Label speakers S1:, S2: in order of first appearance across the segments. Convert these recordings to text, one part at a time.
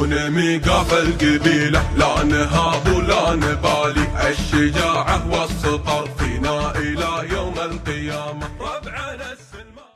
S1: دون ميقاف القبيلة، لا نهاب ولا نبالي، الشجاعة والسطر فينا إلى يوم القيامة. ربعنا السلمان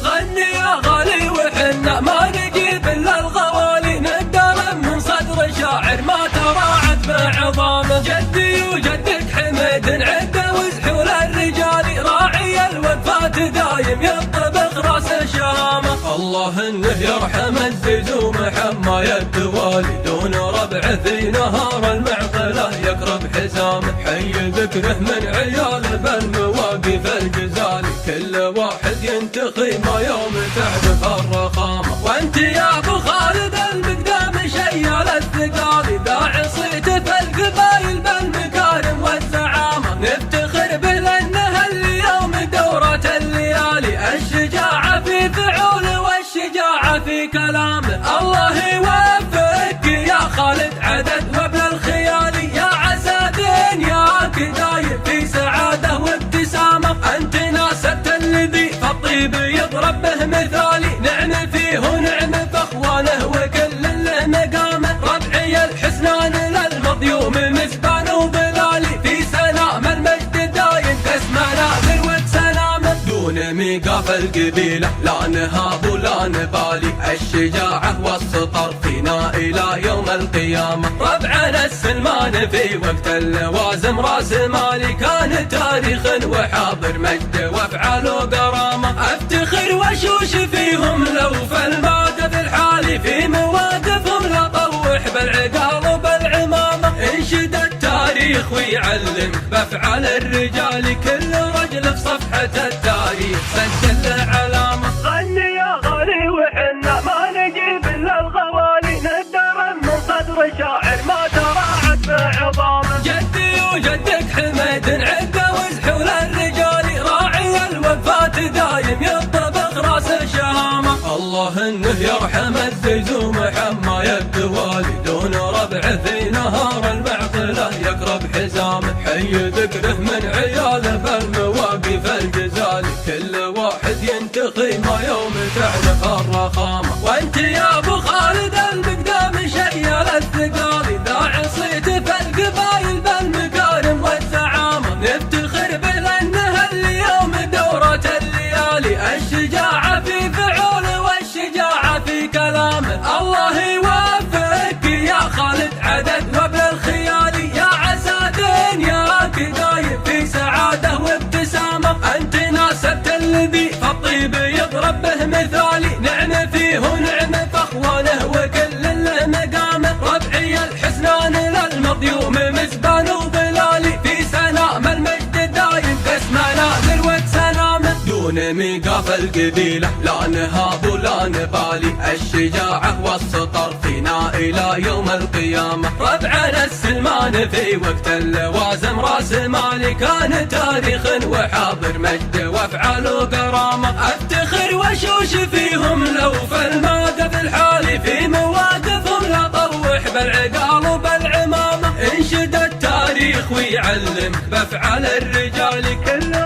S2: غني يا غالي وحنا ما نجيب الا الغوالي، ندرم من صدر شاعر ما تراعت بعظامه. جدي وجدك حميد عده وزحول الرجال، راعي الوفات دايم يطبخ راس شامه. الله انه يرحم الزيز ومحمى الدوالي، دون ربع في نهار المعقله يقرب حزامه. حي ذكره من عيال بالمواقف الجزالي، كل واحد ينتقي ما يوم تعرف الرخامه. وانت يا ابو خالد المقدام شيال الثقالي، داعي صيته في القبايل بالمكارم والزعامه. نفتخر به لانه اليوم دوره الليالي، الشجاعه في فعوله والشجاعه في كلامه. الله يوفقك يا خالد عدد وابن الخيالي، يا عسى دنياك دايم في سعاده وابتسامه. انت ناسبت الذي فالطيب يضرب به مثالي، نعم فيه ونعم فاخوانه وكل له مقامه. ربعي الحسنان للمضيوم مسبان وظلالي، في سلام المجد دايم تسمعنا ذروة سلامه. دون ميقاف القبيلة لا نهاب ولا نبالي، الشجاعة والسطر فينا إلى يوم القيامة. ربعنا السلمان في وقت اللوازم راس مالي، كان تاريخ وحاضر مجد وافعال وكرامة. افتخر واشوش فيهم لو في الموقف الحالي، في مواقفهم لطوح بالعقال وبالعمامة. انشد التاريخ ويعلم بافعال الرجال، كل رجل في صفحة التاريخ سجل علامة. غني يا غالي وحنا ما نجيب الا الغوالي، ندرم من صدر شاعر ما تراعت بعظامه. جدي وجدك حميد عده وزحول الرجال، راعي الوفات دايم يطبخ راس شهامه. الله انه يرحم الزيز ومحمى الدوالي، دون ربع في نهار المعقله يقرب حزامه. حي ذكره من عياله بالمواقف الجزالي، كل واحد ينتقي ما يوم تعرف الرخامه. وانت يا ابو خالد المقدام شيال الثقالي، داعي صيته في القبايل بالمكارم والزعامه. نفتخر به لانه اليوم دوره الليالي، الشجاعه في فعوله والشجاعه في كلامه. الله يوفقك يا خالد عدد وابن الخيالي، يا عسى دنياك دايم في سعاده وابتسامه. انت ناسبت الذي فالطيب يضرب به مثالي، نعم فيه ونعم فاخوانه وكل له مقامه. ربعي الحسنان للمضيوم مسبان وظلالي، في سلام المجد دايم تسمعنا ذروة سلامه. دون ميقاف القبيلة لا نهاب ولا نبالي، الشجاعة والسطر فينا إلى يوم القيامة. ربعنا السلمان في وقت اللوازم راس مالي، كان تاريخ وحاضر مجد وافعال وكرامة. افتخر واشوش فيهم لو في الموقف الحالي، في مواقفهم لطوح بالعقال وبالعمامة. انشد التاريخ ويعلم بافعال الرجال، كل